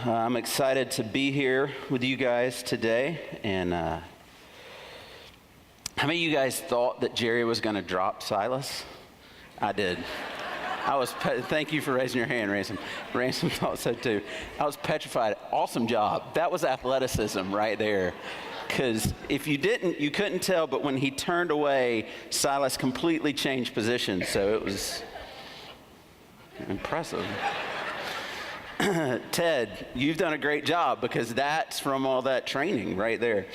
I'm excited to be here with you guys today. And how many of you guys thought that Jerry was going to drop Silas? I did. Thank you for raising your hand, Ransom. Ransom thought so too. I was petrified. Awesome job. That was athleticism right there. Because if you didn't, you couldn't tell, but when he turned away, Silas completely changed positions. So it was impressive. Ted, you've done a great job because that's from all that training right there.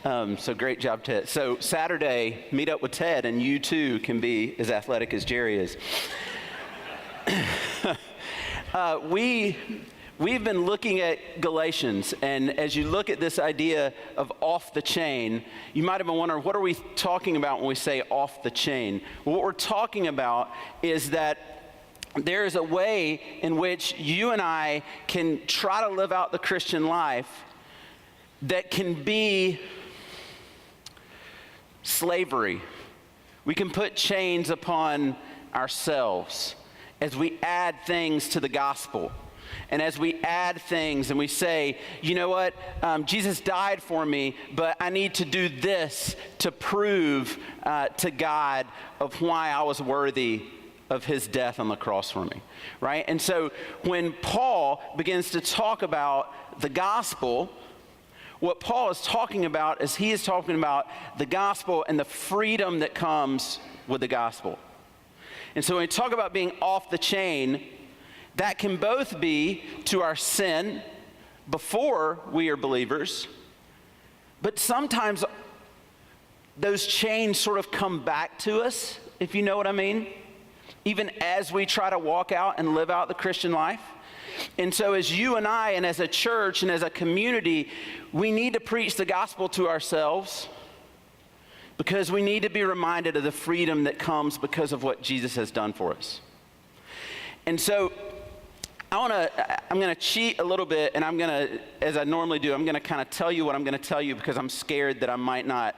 So great job, Ted. So Saturday, meet up with Ted and you too can be as athletic as Jerry is. We've been looking at Galatians, and as you look at this idea of off the chain, you might have been wondering, what are we talking about when we say off the chain? Well, what we're talking about is that there is a way in which you and I can try to live out the Christian life that can be slavery. We can put chains upon ourselves as we add things to the gospel. And as we add things and we say, you know what, Jesus died for me, but I need to do this to prove to God of why I was worthy of his death on the cross for me, right? And so when Paul begins to talk about the gospel, what Paul is talking about is he is talking about the gospel and the freedom that comes with the gospel. And so when we talk about being off the chain, that can both be to our sin before we are believers, but sometimes those chains sort of come back to us, if you know what I mean, even as we try to walk out and live out the Christian life. And so as you and I, and as a church and as a community, we need to preach the gospel to ourselves because we need to be reminded of the freedom that comes because of what Jesus has done for us. And so I'm going to cheat a little bit, and I'm going to, as I normally do, I'm going to kind of tell you what I'm going to tell you because I'm scared that I might not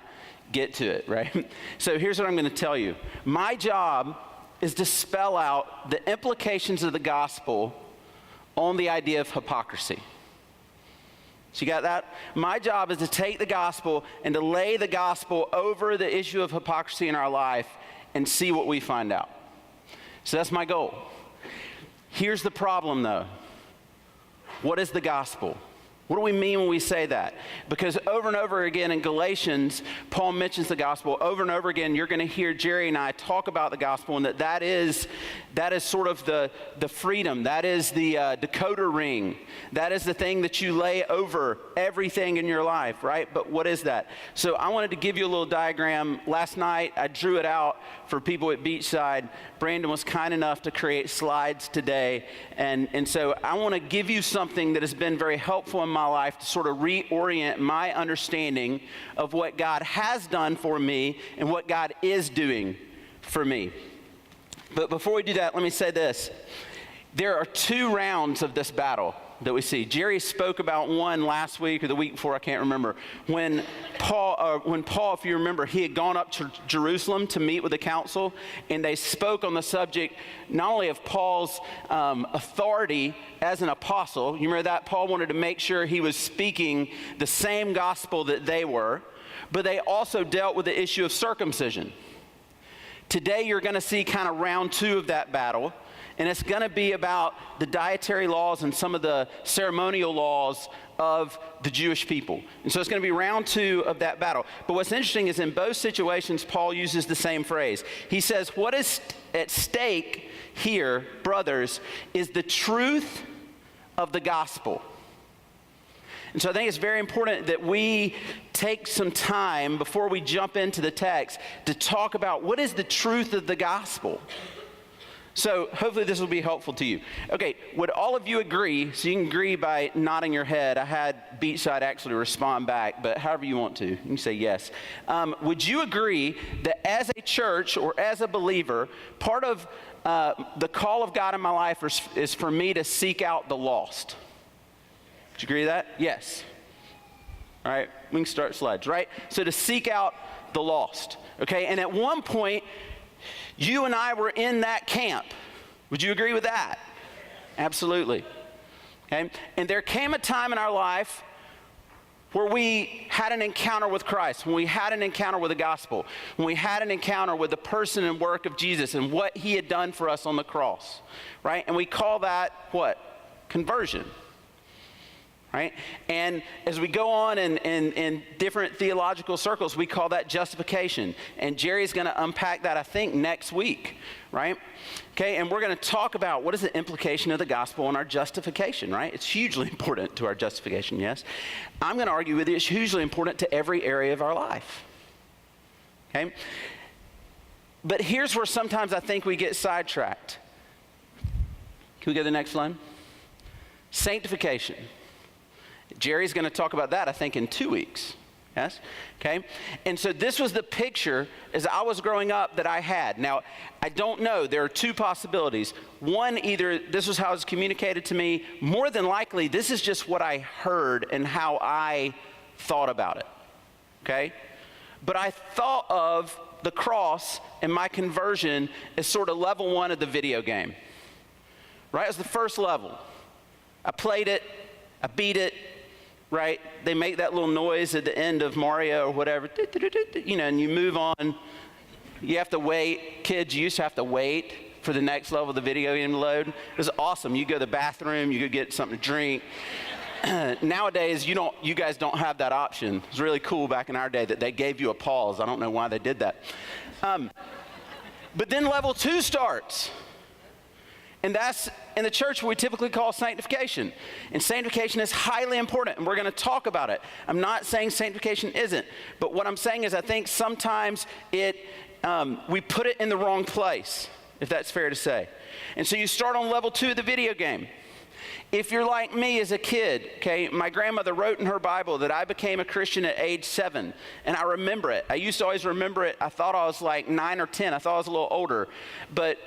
get to it, right? So here's what I'm going to tell you. My job is to spell out the implications of the gospel on the idea of hypocrisy. So you got that? My job is to take the gospel and to lay the gospel over the issue of hypocrisy in our life and see what we find out. So that's my goal. Here's the problem though. What is the gospel? What do we mean when we say that? Because over and over again in Galatians, Paul mentions the gospel. Over and over again, you're going to hear Jerry and I talk about the gospel, and that is sort of the freedom. That is the decoder ring. That is the thing that you lay over everything in your life, right? But what is that? So I wanted to give you a little diagram. Last night, I drew it out for people at Beachside. Brandon was kind enough to create slides today. And so I want to give you something that has been very helpful in my life to sort of reorient my understanding of what God has done for me and what God is doing for me. But before we do that, let me say this. There are two rounds of this battle that we see. Jerry spoke about one last week or the week before, I can't remember, when Paul, if you remember, he had gone up to Jerusalem to meet with the council, and they spoke on the subject not only of Paul's authority as an apostle. You remember that? Paul wanted to make sure he was speaking the same gospel that they were, but they also dealt with the issue of circumcision. Today you're going to see kind of round two of that battle. And it's going to be about the dietary laws and some of the ceremonial laws of the Jewish people. And so it's going to be round two of that battle. But what's interesting is in both situations, Paul uses the same phrase. He says, what is at stake here, brothers, is the truth of the gospel. And so I think it's very important that we take some time before we jump into the text to talk about what is the truth of the gospel. So hopefully this will be helpful to you. Okay, would all of you agree, so you can agree by nodding your head. I had Beachside actually respond back, but however you want to, you can say yes. Would you agree that as a church or as a believer, part of the call of God in my life is for me to seek out the lost? Would you agree with that? Yes. All right, we can start slides, right? So to seek out the lost, okay? And at one point, you and I were in that camp. Would you agree with that? Absolutely. Okay? And there came a time in our life where we had an encounter with Christ, when we had an encounter with the gospel, when we had an encounter with the person and work of Jesus and what he had done for us on the cross, right? And we call that what? Conversion, right? And as we go on in different theological circles, we call that justification. And Jerry's going to unpack that, I think, next week, right? Okay, and we're going to talk about what is the implication of the gospel on our justification, right? It's hugely important to our justification, yes. I'm going to argue with you it's hugely important to every area of our life, okay? But here's where sometimes I think we get sidetracked. Can we go to the next line? Sanctification. Jerry's going to talk about that, I think, in 2 weeks. Yes? Okay? And so this was the picture as I was growing up that I had. Now, I don't know. There are two possibilities. One, either this was how it was communicated to me. More than likely, this is just what I heard and how I thought about it. Okay? But I thought of the cross and my conversion as sort of level 1 of the video game. Right? It was the first level. I played it. I beat it. Right? They make that little noise at the end of Mario or whatever, you know, and you move on. You have to wait. Kids, you used to have to wait for the next level of the video game to load. It was awesome. You go to the bathroom, you go get something to drink. Nowadays, you guys don't have that option. It was really cool back in our day that they gave you a pause. I don't know why they did that. But then level 2 starts. And that's in the church what we typically call sanctification. And sanctification is highly important, and we're going to talk about it. I'm not saying sanctification isn't, but what I'm saying is I think sometimes we put it in the wrong place, if that's fair to say. And so you start on level 2 of the video game. If you're like me as a kid, okay, my grandmother wrote in her Bible that I became a Christian at age 7, and I remember it. I used to always remember it. I thought I was like 9 or 10. I thought I was a little older, but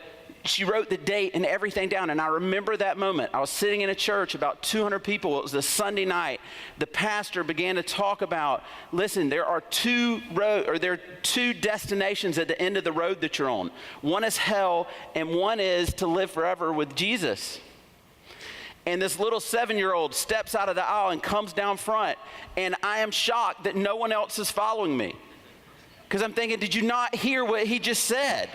she wrote the date and everything down, and I remember that moment. I was sitting in a church, about 200 people. It was a Sunday night. The pastor began to talk about, listen, there are two destinations at the end of the road that you're on. One is hell, and one is to live forever with Jesus. And this little 7-year-old steps out of the aisle and comes down front, and I am shocked that no one else is following me. Because I'm thinking, did you not hear what he just said?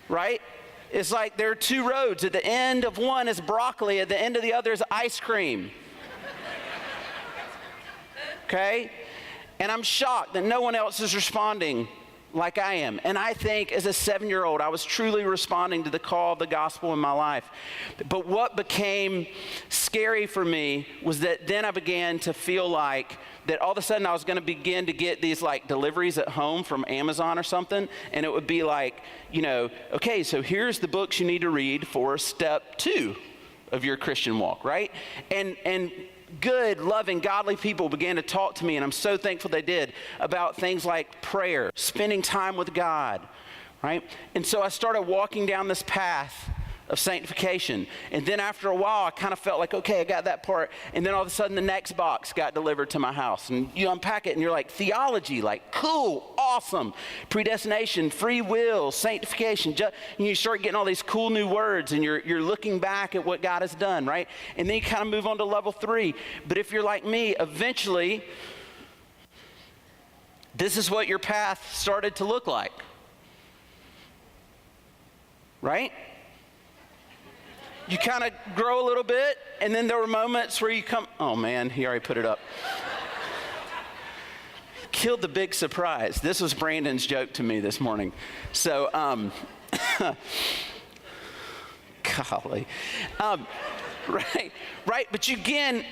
Right? It's like there are two roads. At the end of one is broccoli. At the end of the other is ice cream. Okay? And I'm shocked that no one else is responding like I am. And I think as a 7-year-old, I was truly responding to the call of the gospel in my life. But what became scary for me was that then I began to feel like that all of a sudden I was going to begin to get these like deliveries at home from Amazon or something. And it would be like, you know, okay, so here's the books you need to read for step 2 of your Christian walk, right? And good, loving, godly people began to talk to me, and I'm so thankful they did, about things like prayer, spending time with God, right? And so I started walking down this path of sanctification. And then after a while, I kind of felt like, okay, I got that part. And then all of a sudden, the next box got delivered to my house. And you unpack it, and you're like, theology, like, cool, awesome. Predestination, free will, sanctification. And you start getting all these cool new words, and you're looking back at what God has done, right? And then you kind of move on to level 3. But if you're like me, eventually, this is what your path started to look like, right? You kind of grow a little bit, and then there were moments where you come, oh man, he already put it up. Killed the big surprise. This was Brandon's joke to me this morning. So, golly. Right, but you gain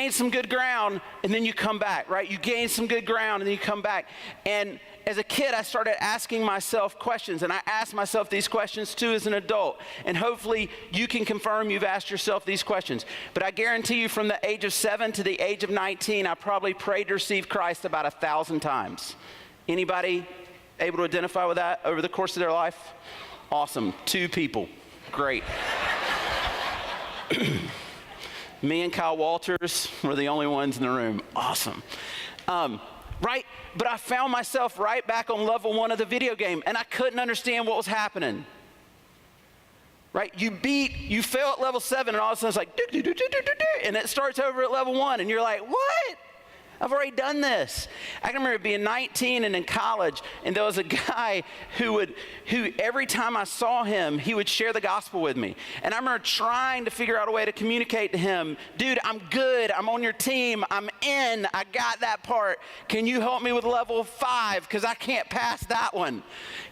some good ground, and then you come back, right? You gain some good ground, and then you come back. And as a kid, I started asking myself questions, and I asked myself these questions too as an adult. And hopefully you can confirm you've asked yourself these questions. But I guarantee you from the age of 7 to the age of 19, I probably prayed to receive Christ about 1,000 times. Anybody able to identify with that over the course of their life? Awesome. 2 people. Great. Me and Kyle Walters were the only ones in the room. Awesome. Right? But I found myself right back on level 1 of the video game, and I couldn't understand what was happening. right? You fail at level 7, and all of a sudden it's like, do, do, do, do, do, do, do, and it starts over at level 1, and you're like, what? I've already done this. I can remember being 19 and in college, and there was a guy who every time I saw him, he would share the gospel with me. And I remember trying to figure out a way to communicate to him, dude, I'm good. I'm on your team. I'm in. I got that part. Can you help me with level 5? Because I can't pass that one.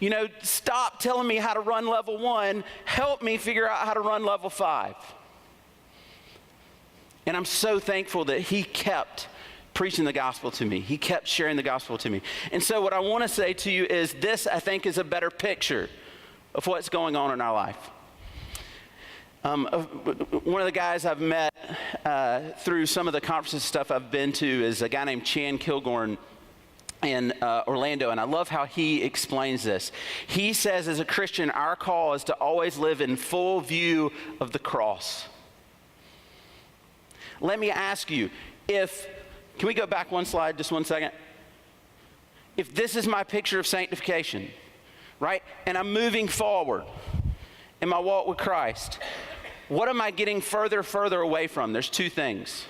You know, stop telling me how to run level 1. Help me figure out how to run level 5. And I'm so thankful that he kept preaching the gospel to me. He kept sharing the gospel to me. And so what I want to say to you is this, I think, is a better picture of what's going on in our life. One of the guys I've met through some of the conferences stuff I've been to is a guy named Chan Kilgorn in Orlando, and I love how he explains this. He says, as a Christian, our call is to always live in full view of the cross. Let me ask you, can we go back one slide, just 1 second? If this is my picture of sanctification, right, and I'm moving forward in my walk with Christ, what am I getting further away from? There's 2 things.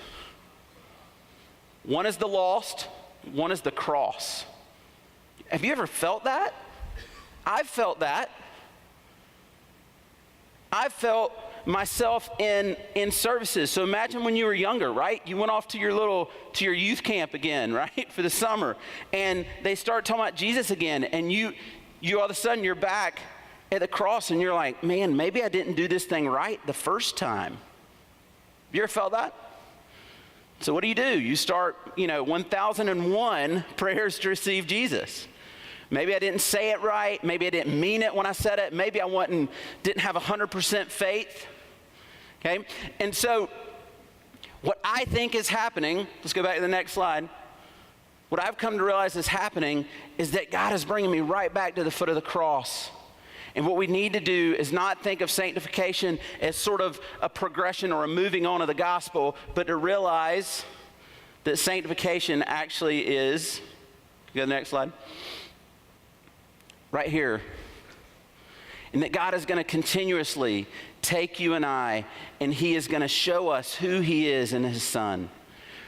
One is the lost, one is the cross. Have you ever felt that? I've felt that. I've felt myself in services. So imagine when you were younger, right? You went off to your youth camp again, right? For the summer. And they start talking about Jesus again. And you all of a sudden you're back at the cross and you're like, man, maybe I didn't do this thing right the first time. You ever felt that? So what do? You start, 1001 prayers to receive Jesus. Maybe I didn't say it right. Maybe I didn't mean it when I said it. Maybe I didn't have 100% faith. Okay? And so what I think is happening, let's go back to the next slide. What I've come to realize is happening is that God is bringing me right back to the foot of the cross. And what we need to do is not think of sanctification as sort of a progression or a moving on of the gospel, but to realize that sanctification actually is, go to the next slide, right here. And that God is going to continuously take you and I, and he is going to show us who he is in his son,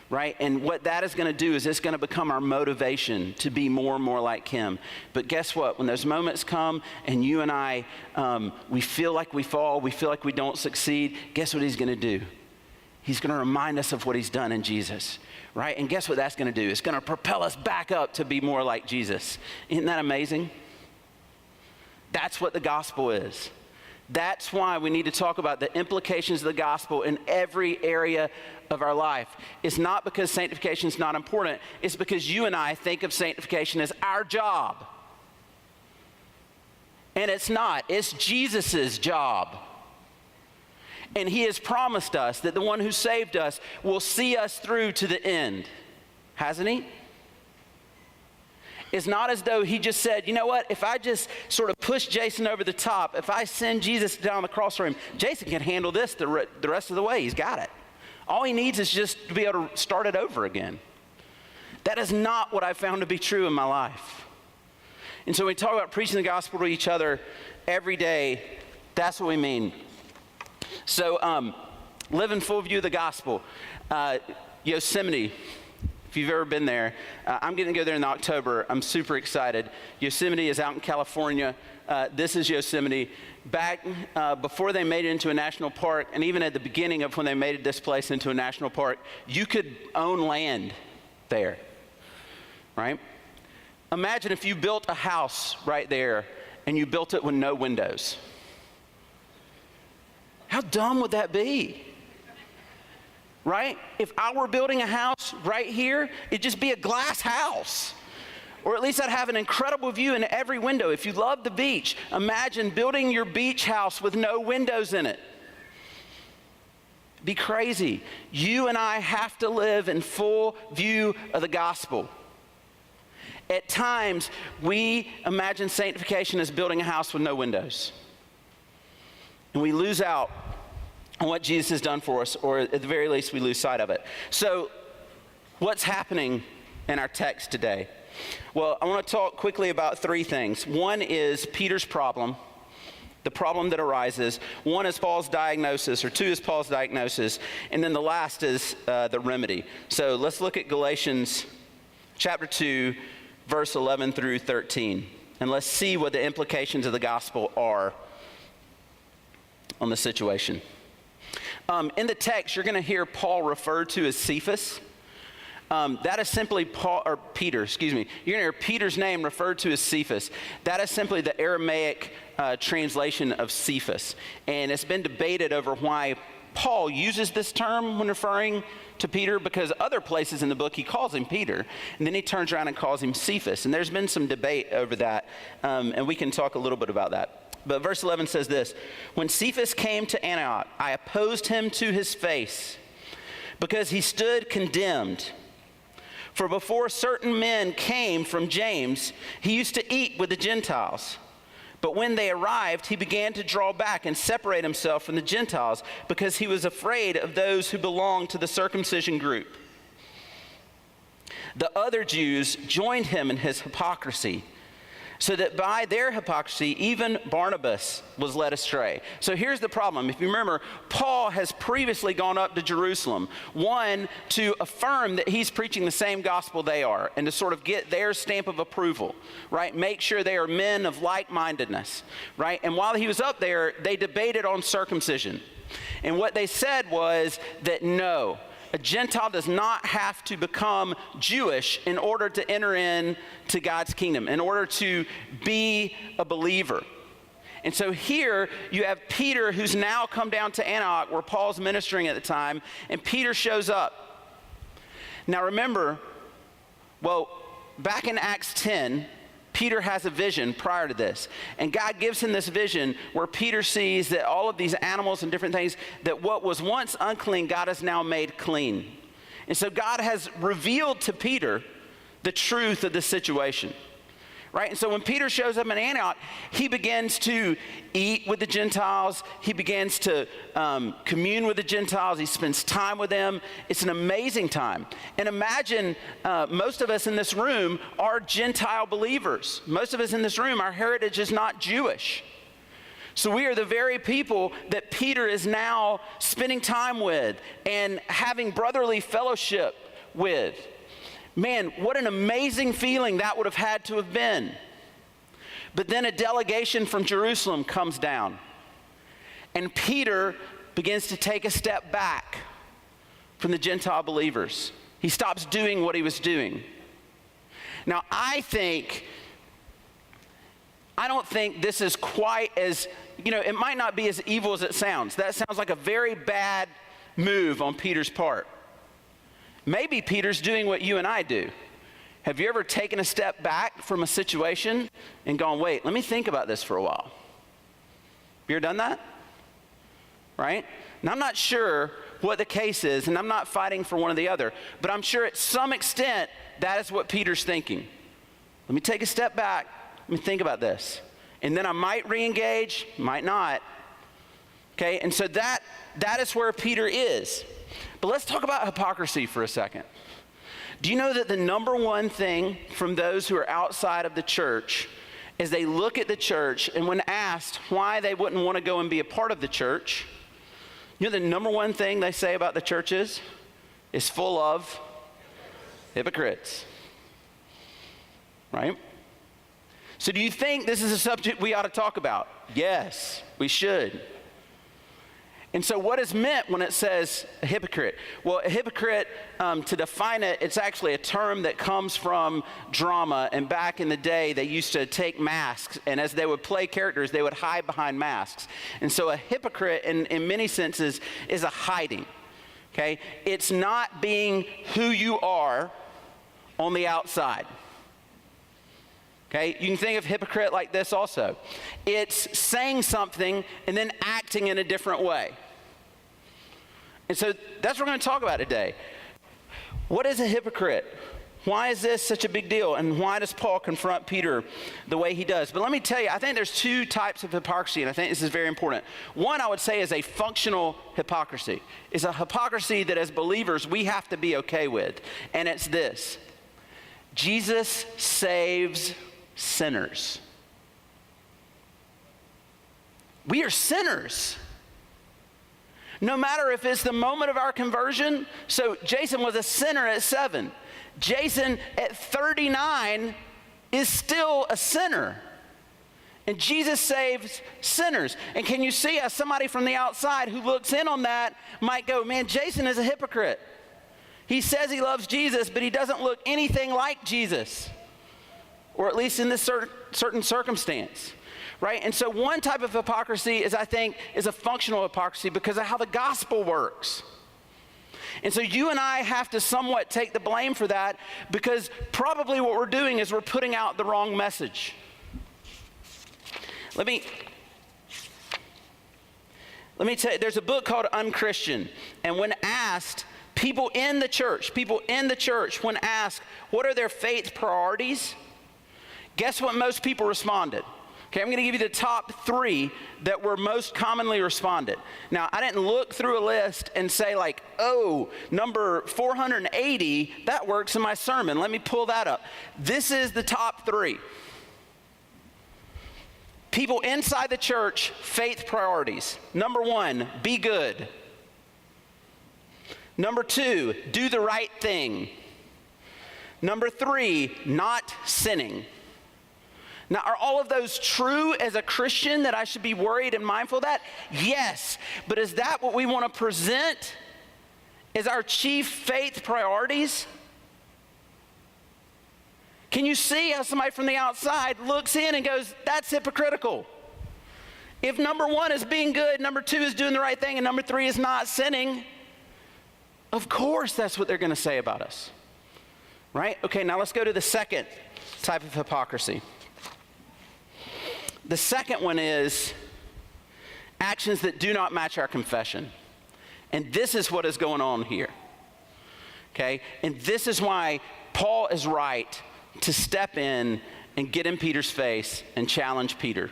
right? And what that is going to do is it's going to become our motivation to be more and more like him. But guess what? When those moments come and you and I, we feel like we fall, we feel like we don't succeed, guess what he's going to do? He's going to remind us of what he's done in Jesus, right? And guess what that's going to do? It's going to propel us back up to be more like Jesus. Isn't that amazing? That's what the gospel is. That's why we need to talk about the implications of the gospel in every area of our life. It's not because sanctification is not important. It's because you and I think of sanctification as our job. And it's not. It's Jesus's job. And he has promised us that the one who saved us will see us through to the end. Hasn't he? It's not as though he just said, you know what, if I just sort of push Jason over the top, if I send Jesus down the cross for him, Jason can handle this the rest of the way. He's got it. All he needs is just to be able to start it over again. That is not what I found to be true in my life. And so when we talk about preaching the gospel to each other every day, that's what we mean. So live in full view of the gospel. Yosemite. If you've ever been there, I'm going to go there in October. I'm super excited. Yosemite is out in California. This is Yosemite. Back before they made it into a national park, and even at the beginning of when they made this place into a national park, you could own land there, right? Imagine if you built a house right there and you built it with no windows. How dumb would that be? Right? If I were building a house right here, it'd just be a glass house. Or at least I'd have an incredible view in every window. If you love the beach, imagine building your beach house with no windows in it. Be crazy. You and I have to live in full view of the gospel. At times, we imagine sanctification as building a house with no windows. And we lose out on what Jesus has done for us, or at the very least, we lose sight of it. So, what's happening in our text today? Well, I want to talk quickly about 3 things. One is Peter's problem. the problem that arises. One is Paul's diagnosis, or two is Paul's diagnosis, and then the last is the remedy. So let's look at Galatians chapter 2, verse 11 through 13, and let's see what the implications of the gospel are on the situation. In the text, you're going to hear Paul referred to as Cephas. That is simply Peter. You're going to hear Peter's name referred to as Cephas. That is simply the Aramaic translation of Cephas. And it's been debated over why Paul uses this term when referring to Peter, because other places in the book he calls him Peter, and then he turns around and calls him Cephas. And there's been some debate over that, and we can talk a little bit about that. But verse 11 says this: "When Cephas came to Antioch, I opposed him to his face, because he stood condemned. For before certain men came from James, he used to eat with the Gentiles. But when they arrived, he began to draw back and separate himself from the Gentiles, because he was afraid of those who belonged to the circumcision group. The other Jews joined him in his hypocrisy, so that by their hypocrisy, even Barnabas was led astray." So here's the problem. If you remember, Paul has previously gone up to Jerusalem, one, to affirm that he's preaching the same gospel they are, and to sort of get their stamp of approval, right? Make sure they are men of like-mindedness, right? And while he was up there, they debated on circumcision. And what they said was that no, a Gentile does not have to become Jewish in order to enter into God's kingdom, in order to be a believer. And so here you have Peter, who's now come down to Antioch, where Paul's ministering at the time, and Peter shows up. Now remember, back in Acts 10, Peter has a vision prior to this, and God gives him this vision where Peter sees that all of these animals and different things, that what was once unclean, God has now made clean. And so God has revealed to Peter the truth of the situation, right? And so when Peter shows up in Antioch, he begins to eat with the Gentiles. He begins to commune with the Gentiles. He spends time with them. It's an amazing time. And imagine most of us in this room are Gentile believers. Most of us in this room, our heritage is not Jewish. So we are the very people that Peter is now spending time with and having brotherly fellowship with. Man, what an amazing feeling that would have had to have been. But then a delegation from Jerusalem comes down, and Peter begins to take a step back from the Gentile believers. He stops doing what he was doing. Now, I don't think this is quite as, it might not be as evil as it sounds. That sounds like a very bad move on Peter's part. Maybe Peter's doing what you and I do. Have you ever taken a step back from a situation and gone, wait, let me think about this for a while? Have you ever done that? Right? Now, I'm not sure what the case is, and I'm not fighting for one or the other, but I'm sure at some extent that is what Peter's thinking. Let me take a step back. Let me think about this. And then I might re-engage, might not. Okay, and so that is where Peter is. But let's talk about hypocrisy for a second. Do you know that the number one thing from those who are outside of the church is they look at the church, and when asked why they wouldn't want to go and be a part of the church, you know the number one thing they say about the church is full of hypocrites. Right? So do you think this is a subject we ought to talk about? Yes, we should. And so what is meant when it says a hypocrite? Well, a hypocrite, to define it, it's actually a term that comes from drama. And back in the day, they used to take masks. And as they would play characters, they would hide behind masks. And so a hypocrite, in many senses, is a hiding. Okay? It's not being who you are on the outside. Okay? You can think of hypocrite like this also. It's saying something and then acting in a different way. And so that's what we're going to talk about today. What is a hypocrite? Why is this such a big deal? And why does Paul confront Peter the way he does? But let me tell you, I think there's two types of hypocrisy, and I think this is very important. One, I would say, is a functional hypocrisy. It's a hypocrisy that as believers we have to be okay with. And it's this: Jesus saves sinners. We are sinners. No matter if it's the moment of our conversion. So Jason was a sinner at 7. Jason at 39 is still a sinner. And Jesus saves sinners. And can you see how somebody from the outside who looks in on that might go, man, Jason is a hypocrite. He says he loves Jesus, but he doesn't look anything like Jesus. Or at least in this certain circumstance. Right? And so one type of hypocrisy is, I think, is a functional hypocrisy because of how the gospel works. And so you and I have to somewhat take the blame for that because probably what we're doing is we're putting out the wrong message. Let me tell you, there's a book called Unchristian. And when asked, people in the church, when asked, what are their faith priorities? Guess what most people responded? Okay, I'm going to give you the top 3 that were most commonly responded. Now, I didn't look through a list and say like, oh, number 480, that works in my sermon. Let me pull that up. This is the top 3. People inside the church, faith priorities. Number 1, be good. Number 2, do the right thing. Number 3, not sinning. Now, are all of those true as a Christian that I should be worried and mindful of that? Yes. But is that what we want to present as our chief faith priorities? Can you see how somebody from the outside looks in and goes, that's hypocritical? If number 1 is being good, number 2 is doing the right thing, and number 3 is not sinning, of course that's what they're going to say about us. Right? Okay, now let's go to the second type of hypocrisy. The second one is actions that do not match our confession. And this is what is going on here. Okay? And this is why Paul is right to step in and get in Peter's face and challenge Peter.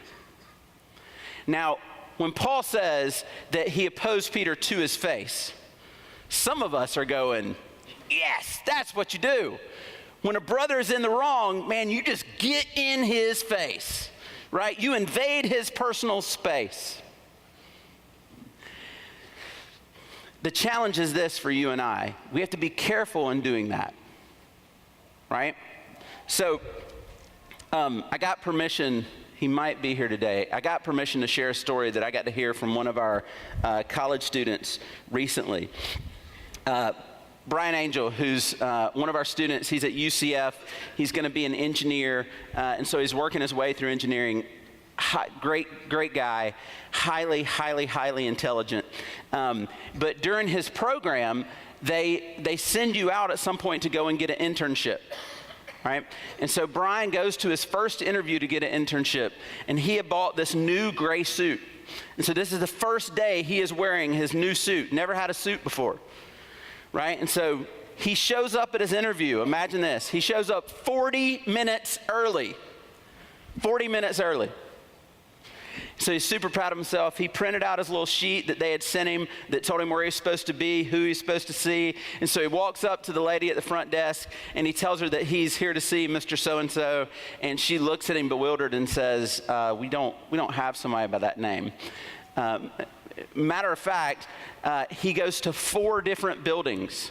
Now, when Paul says that he opposed Peter to his face, some of us are going, yes, that's what you do. When a brother is in the wrong, man, you just get in his face. Right? You invade his personal space. The challenge is this for you and I. We have to be careful in doing that. Right? So, I got permission, he might be here today. I got permission to share a story that I got to hear from one of our college students recently. Brian Angel, who's one of our students, he's at UCF. He's going to be an engineer, and so he's working his way through engineering. Great guy, highly intelligent. But during his program, they send you out at some point to go and get an internship, right? And so Brian goes to his first interview to get an internship, and he had bought this new gray suit. And so this is the first day he is wearing his new suit. Never had a suit before. Right? And so he shows up at his interview. Imagine this. He shows up 40 minutes early. 40 minutes early. So he's super proud of himself. He printed out his little sheet that they had sent him that told him where he's supposed to be, who he's supposed to see. And so he walks up to the lady at the front desk and he tells her that he's here to see Mr. So-and-so. And she looks at him bewildered and says, we don't have somebody by that name. Matter of fact, he goes to 4 different buildings.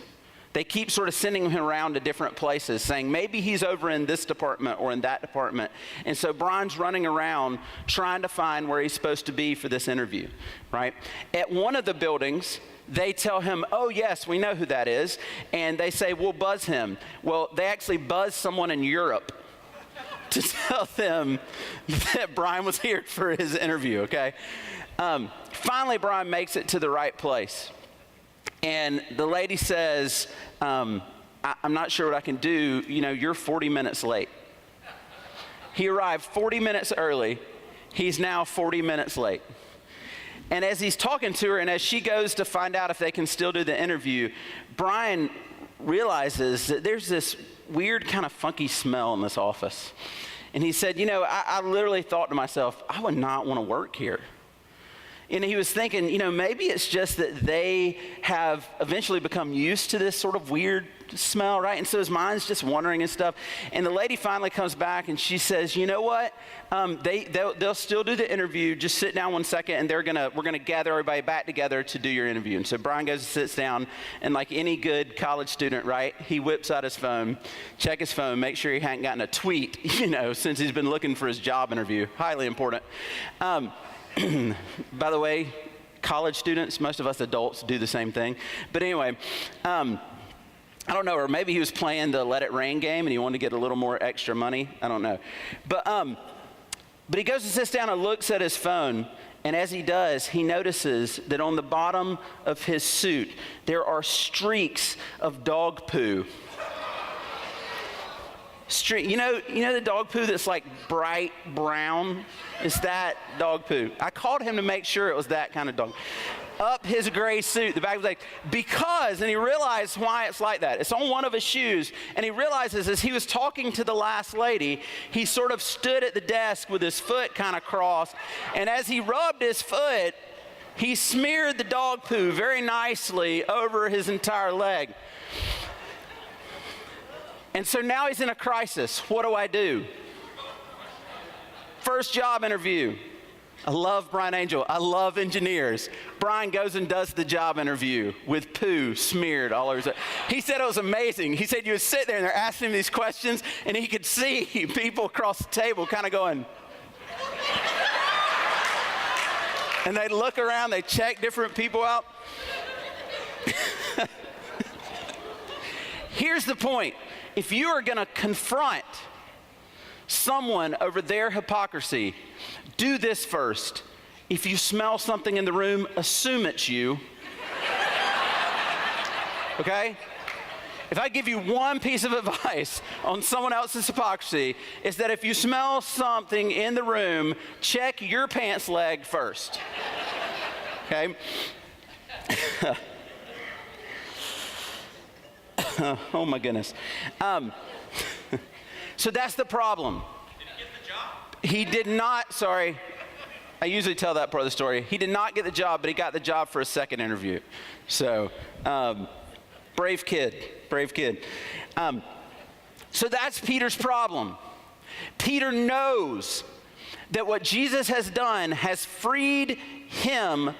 They keep sort of sending him around to different places, saying maybe he's over in this department or in that department. And so Brian's running around trying to find where he's supposed to be for this interview, right? At one of the buildings, they tell him, oh, yes, we know who that is. And they say, we'll buzz him. Well, they actually buzz someone in Europe to tell them that Brian was here for his interview, okay? Finally, Brian makes it to the right place. And the lady says, I'm not sure what I can do. You know, you're 40 minutes late. He arrived 40 minutes early. He's now 40 minutes late. And as he's talking to her and as she goes to find out if they can still do the interview, Brian realizes that there's this weird kind of funky smell in this office. And he said, you know, I literally thought to myself, I would not want to work here. And he was thinking, maybe it's just that they have eventually become used to this sort of weird smell, right? And so his mind's just wandering and stuff. And the lady finally comes back and she says, you know what? They'll still do the interview. Just sit down 1 second, and we're gonna gather everybody back together to do your interview. And so Brian goes and sits down, and like any good college student, right? He whips out his phone, check his phone, make sure he hadn't gotten a tweet, since he's been looking for his job interview. Highly important. By the way, college students, most of us adults do the same thing. But anyway, I don't know, or maybe he was playing the Let It Rain game and he wanted to get a little more extra money. I don't know. But he goes and sits down and looks at his phone, and as he does, he notices that on the bottom of his suit, there are streaks of dog poo. You know the dog poo that's like bright brown? It's that dog poo. I called him to make sure it was that kind of dog. Up his gray suit, the back was like, and he realized why it's like that. It's on one of his shoes, and he realizes as he was talking to the last lady, he sort of stood at the desk with his foot kind of crossed, and as he rubbed his foot, he smeared the dog poo very nicely over his entire leg. And so now he's in a crisis. What do I do? First job interview. I love Brian Angel. I love engineers. Brian goes and does the job interview with poo smeared all over his. He said it was amazing. He said you would sit there and they're asking him these questions, and he could see people across the table kind of going. And they'd look around, they check different people out. Here's the point. If you are going to confront someone over their hypocrisy, do this first. If you smell something in the room, assume it's you. Okay? If I give you one piece of advice on someone else's hypocrisy, it's that if you smell something in the room, check your pants leg first. Okay? Oh my goodness. So that's the problem. Did he get the job? He did not, sorry. I usually tell that part of the story. He did not get the job, but he got the job for a second interview. So, brave kid. So that's Peter's problem. Peter knows that what Jesus has done has freed him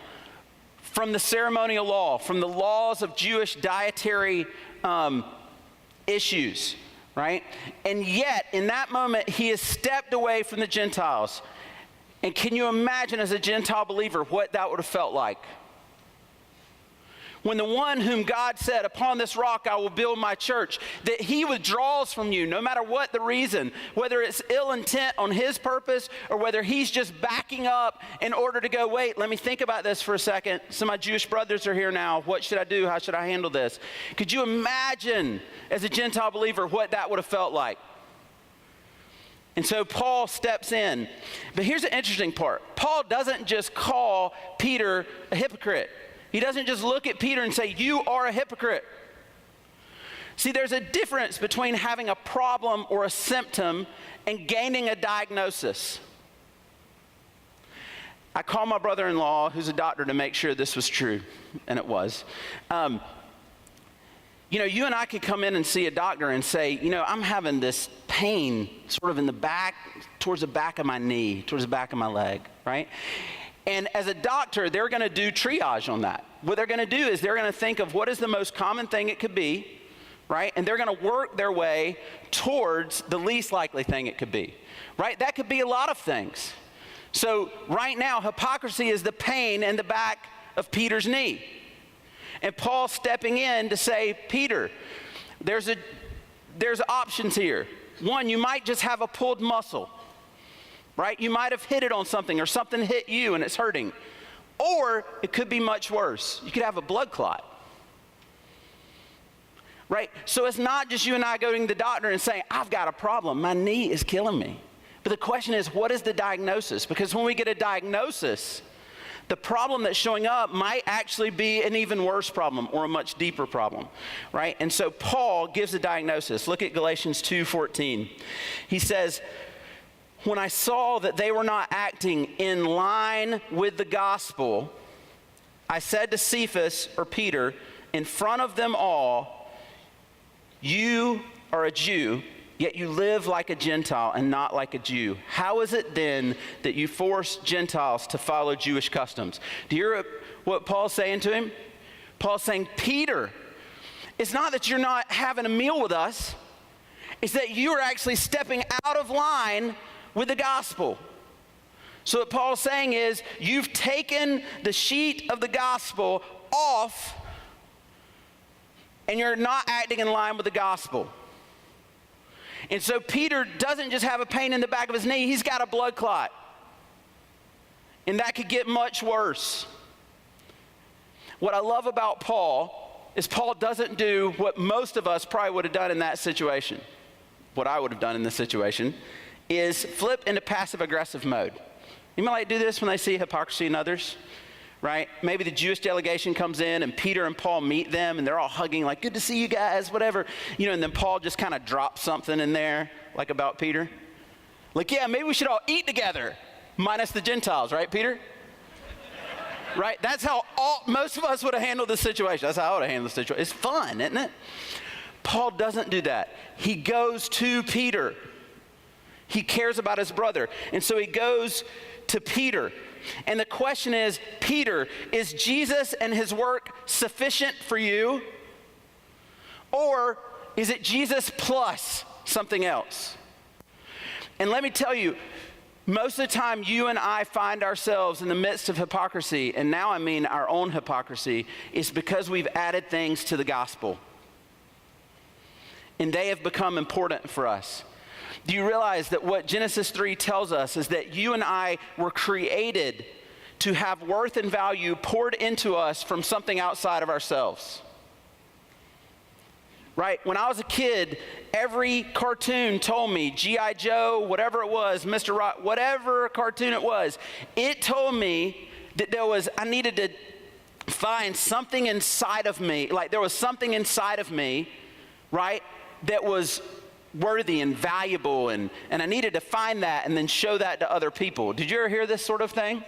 from the ceremonial law, from the laws of Jewish dietary issues, right? And yet, in that moment, he has stepped away from the Gentiles. And can you imagine as a Gentile believer what that would have felt like? When the one whom God said, upon this rock I will build my church, that he withdraws from you no matter what the reason, whether it's ill intent on his purpose or whether he's just backing up in order to go, wait, let me think about this for a second. Some of my Jewish brothers are here now. What should I do? How should I handle this? Could you imagine as a Gentile believer what that would have felt like? And so Paul steps in. But here's the interesting part. Paul doesn't just call Peter a hypocrite. He doesn't just look at Peter and say, you are a hypocrite. See, there's a difference between having a problem or a symptom and gaining a diagnosis. I called my brother-in-law, who's a doctor, to make sure this was true, and it was. You and I could come in and see a doctor and say, I'm having this pain sort of in the back, towards the back of my knee, towards the back of my leg, right? And as a doctor, they're going to do triage on that. What they're going to do is they're going to think of what is the most common thing it could be, right? And they're going to work their way towards the least likely thing it could be, right? That could be a lot of things. So right now, hypocrisy is the pain in the back of Peter's knee. And Paul's stepping in to say, Peter, there's options here. One, you might just have a pulled muscle. Right? You might have hit it on something or something hit you and it's hurting. Or it could be much worse. You could have a blood clot. Right? So it's not just you and I going to the doctor and saying, I've got a problem. My knee is killing me. But the question is, what is the diagnosis? Because when we get a diagnosis, the problem that's showing up might actually be an even worse problem or a much deeper problem, right? And so Paul gives a diagnosis. Look at Galatians 2:14. He says, when I saw that they were not acting in line with the gospel, I said to Cephas, or Peter, in front of them all, you are a Jew, yet you live like a Gentile and not like a Jew. How is it then that you force Gentiles to follow Jewish customs? Do you hear what Paul's saying to him? Paul's saying, Peter, it's not that you're not having a meal with us. It's that you are actually stepping out of line with the gospel. So what Paul's saying is, you've taken the sheet of the gospel off, and you're not acting in line with the gospel. And so Peter doesn't just have a pain in the back of his knee, he's got a blood clot. And that could get much worse. What I love about Paul is Paul doesn't do what most of us probably would have done in that situation. What I would have done in this situation is flip into passive-aggressive mode. You might like do this when they see hypocrisy in others, right? Maybe the Jewish delegation comes in and Peter and Paul meet them and they're all hugging like, good to see you guys, whatever. You know, and then Paul just kind of drops something in there, like about Peter. Like, yeah, maybe we should all eat together, minus the Gentiles, right, Peter? Right? That's how most of us would have handled this situation. That's how I would have handled the situation. It's fun, isn't it? Paul doesn't do that. He goes to Peter. He cares about his brother. And so he goes to Peter. And the question is, Peter, is Jesus and his work sufficient for you? Or is it Jesus plus something else? And let me tell you, most of the time you and I find ourselves in the midst of hypocrisy, and now I mean our own hypocrisy, is because we've added things to the gospel. And they have become important for us. Do you realize that what Genesis 3 tells us is that you and I were created to have worth and value poured into us from something outside of ourselves? Right? When I was a kid, every cartoon told me, G.I. Joe, whatever it was, Mr. Rock, whatever cartoon it told me that I needed to find something inside of me, like there was something inside of me, right, that was worthy and valuable, and I needed to find that and then show that to other people. Did you ever hear this sort of thing?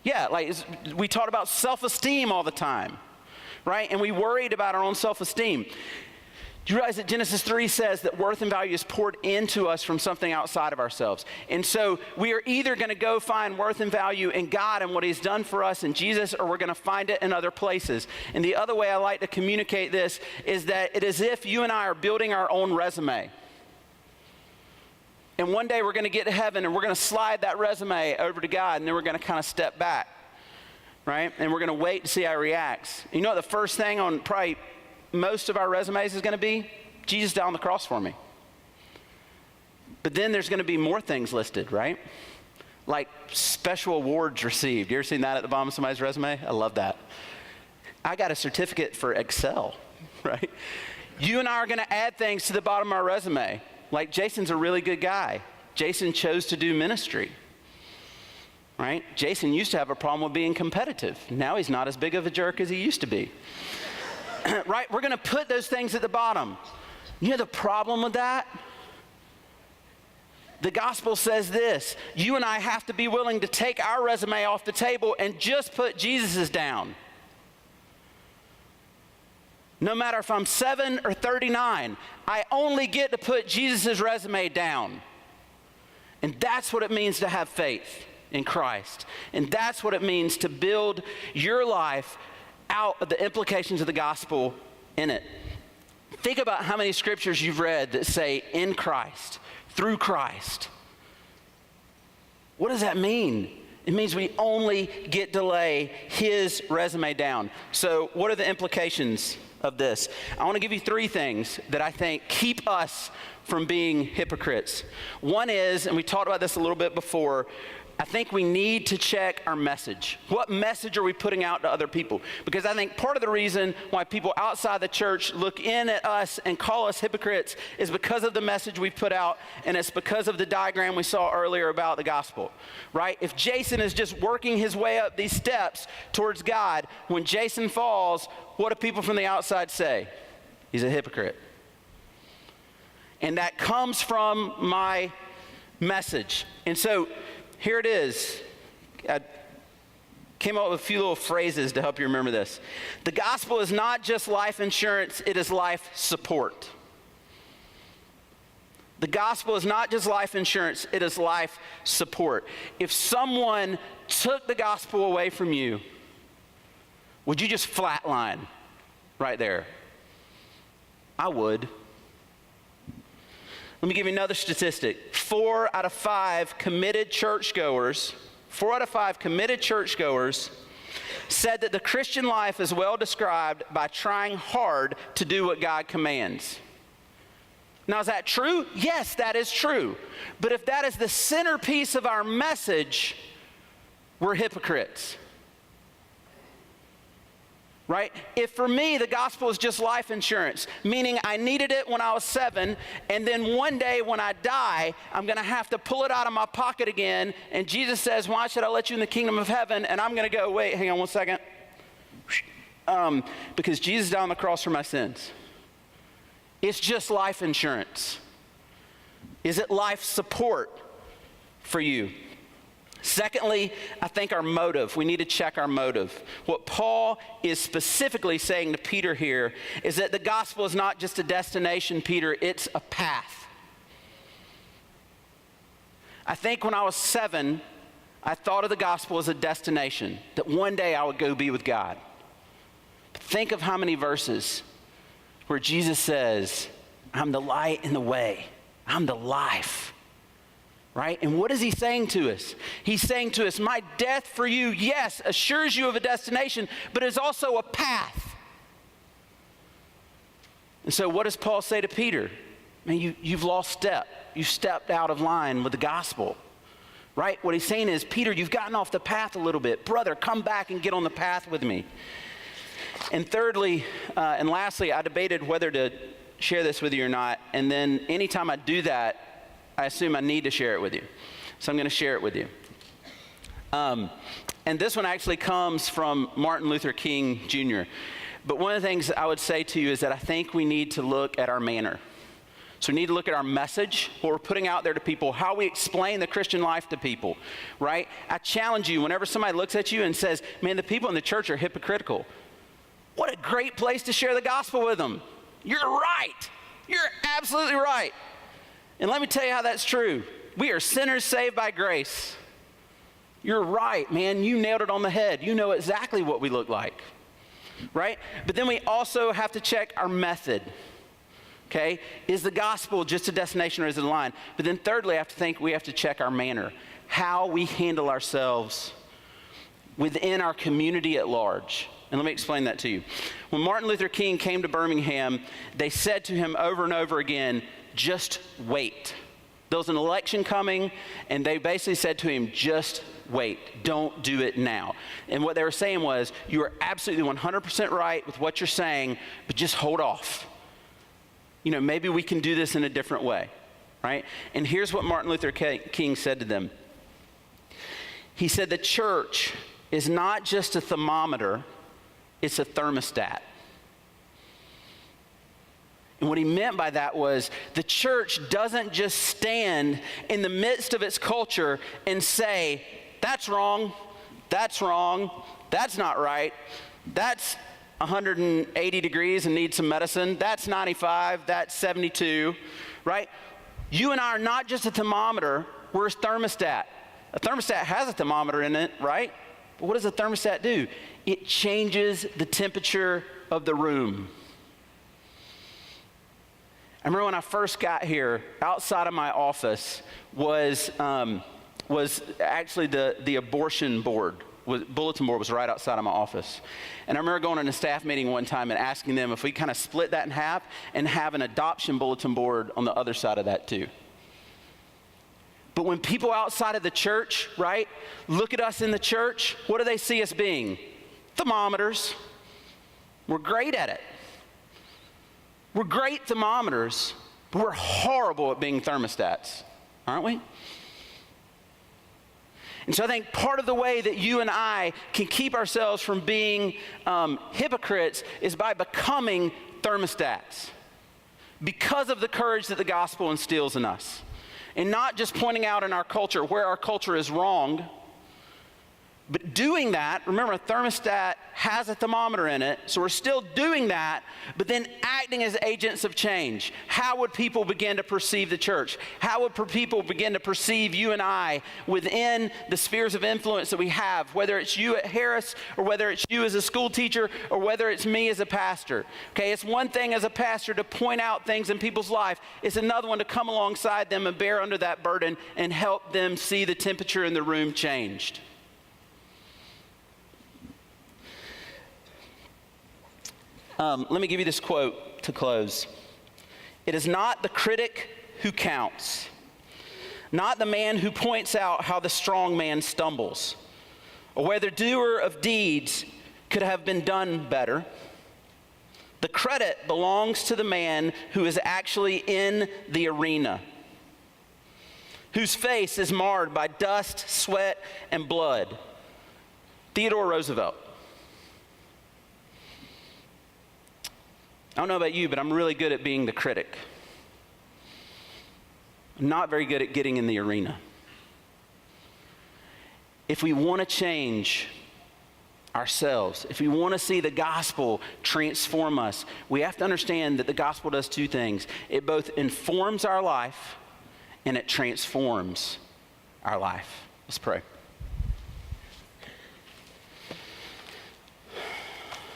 Yeah, like we taught about self-esteem all the time, right? And we worried about our own self-esteem. Do you realize that Genesis 3 says that worth and value is poured into us from something outside of ourselves? And so we are either going to go find worth and value in God and what he's done for us in Jesus, or we're going to find it in other places. And the other way I like to communicate this is that it is as if you and I are building our own resume. And one day we're going to get to heaven and we're going to slide that resume over to God, and then we're going to kind of step back, right? And we're going to wait to see how he reacts. You know what the first thing on probably most of our resumes is going to be? Jesus died on the cross for me. But then there's going to be more things listed, right? Like special awards received. You ever seen that at the bottom of somebody's resume? I love that. I got a certificate for Excel, right? You and I are going to add things to the bottom of our resume. Like Jason's a really good guy. Jason chose to do ministry, right? Jason used to have a problem with being competitive. Now he's not as big of a jerk as he used to be. Right? We're going to put those things at the bottom. You know the problem with that? The gospel says this: you and I have to be willing to take our resume off the table and just put Jesus's down. No matter if I'm 7 or 39, I only get to put Jesus's resume down. And that's what it means to have faith in Christ. And that's what it means to build your life out of the implications of the gospel in it. Think about how many scriptures you've read that say in Christ, through Christ. What does that mean? It means we only get to lay his resume down. So what are the implications of this? I want to give you 3 things that I think keep us from being hypocrites. One is, and we talked about this a little bit before, I think we need to check our message. What message are we putting out to other people? Because I think part of the reason why people outside the church look in at us and call us hypocrites is because of the message we put out, and it's because of the diagram we saw earlier about the gospel, right? If Jason is just working his way up these steps towards God, when Jason falls, what do people from the outside say? He's a hypocrite. And that comes from my message. And so here it is. I came up with a few little phrases to help you remember this. The gospel is not just life insurance, it is life support. The gospel is not just life insurance, it is life support. If someone took the gospel away from you, would you just flatline right there? I would. Let me give you another statistic. 4 out of 5 committed churchgoers said that the Christian life is well described by trying hard to do what God commands. Now, is that true? Yes, that is true. But if that is the centerpiece of our message, we're hypocrites. Right? If for me, the gospel is just life insurance, meaning I needed it when I was 7, and then one day when I die, I'm going to have to pull it out of my pocket again, and Jesus says, why should I let you in the kingdom of heaven? And I'm going to go, wait, hang on one second. Because Jesus died on the cross for my sins. It's just life insurance. Is it life support for you? Secondly, I think our motive. We need to check our motive. What Paul is specifically saying to Peter here is that the gospel is not just a destination, Peter, it's a path. I think when I was 7, I thought of the gospel as a destination, that one day I would go be with God. But think of how many verses where Jesus says, I'm the light and the way. I'm the life. Right? And what is he saying to us? He's saying to us, my death for you, yes, assures you of a destination, but is also a path. And so what does Paul say to Peter? Man, you've lost step. You've stepped out of line with the gospel. Right? What he's saying is, Peter, you've gotten off the path a little bit. Brother, come back and get on the path with me. And thirdly, and lastly, I debated whether to share this with you or not. And then anytime I do that, I assume I need to share it with you. So I'm going to share it with you. And this one actually comes from Martin Luther King Jr. But one of the things I would say to you is that I think we need to look at our manner. So we need to look at our message, what we're putting out there to people, how we explain the Christian life to people, right? I challenge you, whenever somebody looks at you and says, man, the people in the church are hypocritical. What a great place to share the gospel with them. You're right. You're absolutely right. And let me tell you how that's true. We are sinners saved by grace. You're right, man. You nailed it on the head. You know exactly what we look like, right? But then we also have to check our method, okay? Is the gospel just a destination or is it a line? But then thirdly, we have to check our manner, how we handle ourselves within our community at large. And let me explain that to you. When Martin Luther King came to Birmingham, they said to him over and over again, just wait. There was an election coming, and they basically said to him, just wait. Don't do it now. And what they were saying was, you are absolutely 100% right with what you're saying, but just hold off. You know, maybe we can do this in a different way, right? And here's what Martin Luther King said to them. He said, the church is not just a thermometer, it's a thermostat. And what he meant by that was the church doesn't just stand in the midst of its culture and say, that's wrong, that's not right, that's 180 degrees and needs some medicine, that's 95, that's 72, right? You and I are not just a thermometer, we're a thermostat. A thermostat has a thermometer in it, right? But what does a thermostat do? It changes the temperature of the room. I remember when I first got here, outside of my office was actually the abortion board. Bulletin board was right outside of my office. And I remember going in a staff meeting one time and asking them if we kind of split that in half and have an adoption bulletin board on the other side of that too. But when people outside of the church, right, look at us in the church, what do they see us being? Thermometers. We're great at it. We're great thermometers, but we're horrible at being thermostats, aren't we? And so I think part of the way that you and I can keep ourselves from being hypocrites is by becoming thermostats because of the courage that the gospel instills in us. and not just pointing out in our culture where our culture is wrong, but doing that. Remember, a thermostat has a thermometer in it, so we're still doing that, but then acting as agents of change. How would people begin to perceive the church? How would people begin to perceive you and I within the spheres of influence that we have, whether it's you at Harris, or whether it's you as a school teacher, or whether it's me as a pastor? Okay, it's one thing as a pastor to point out things in people's life. It's another one to come alongside them and bear under that burden and help them see the temperature in the room changed. Let me give you this quote to close. It is not the critic who counts, not the man who points out how the strong man stumbles, or whether doer of deeds could have been done better. The credit belongs to the man who is actually in the arena, whose face is marred by dust, sweat, and blood. Theodore Roosevelt. I don't know about you, but I'm really good at being the critic. I'm not very good at getting in the arena. If we want to change ourselves, if we want to see the gospel transform us, we have to understand that the gospel does two things. It both informs our life and it transforms our life. Let's pray.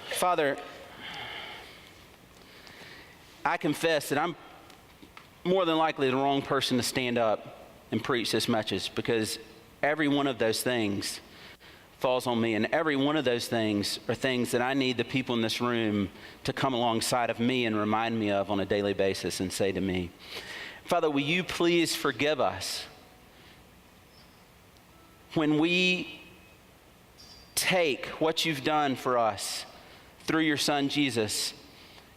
Father, I confess that I'm more than likely the wrong person to stand up and preach this message, because every one of those things falls on me, and every one of those things are things that I need the people in this room to come alongside of me and remind me of on a daily basis and say to me, Father, will you please forgive us when we take what you've done for us through your son Jesus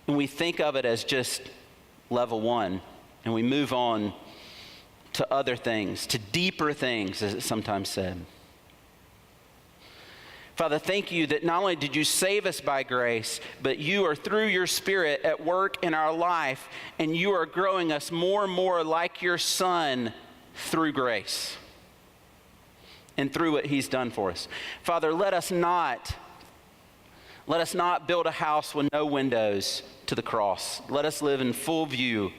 and we think of it as just level one, and we move on to other things, to deeper things, as it's sometimes said. Father, thank you that not only did you save us by grace, but you are through your Spirit at work in our life, and you are growing us more and more like your Son through grace and through what he's done for us. Father, let us not build a house with no windows to the cross. Let us live in full view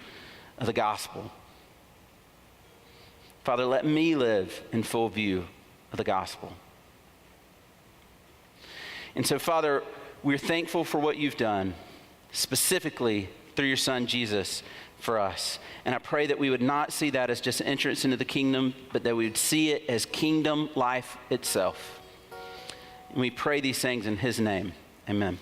of the gospel. Father, let me live in full view of the gospel. And so, Father, we're thankful for what you've done, specifically through your son Jesus for us. And I pray that we would not see that as just entrance into the kingdom, but that we would see it as kingdom life itself. And we pray these things in his name. Amen.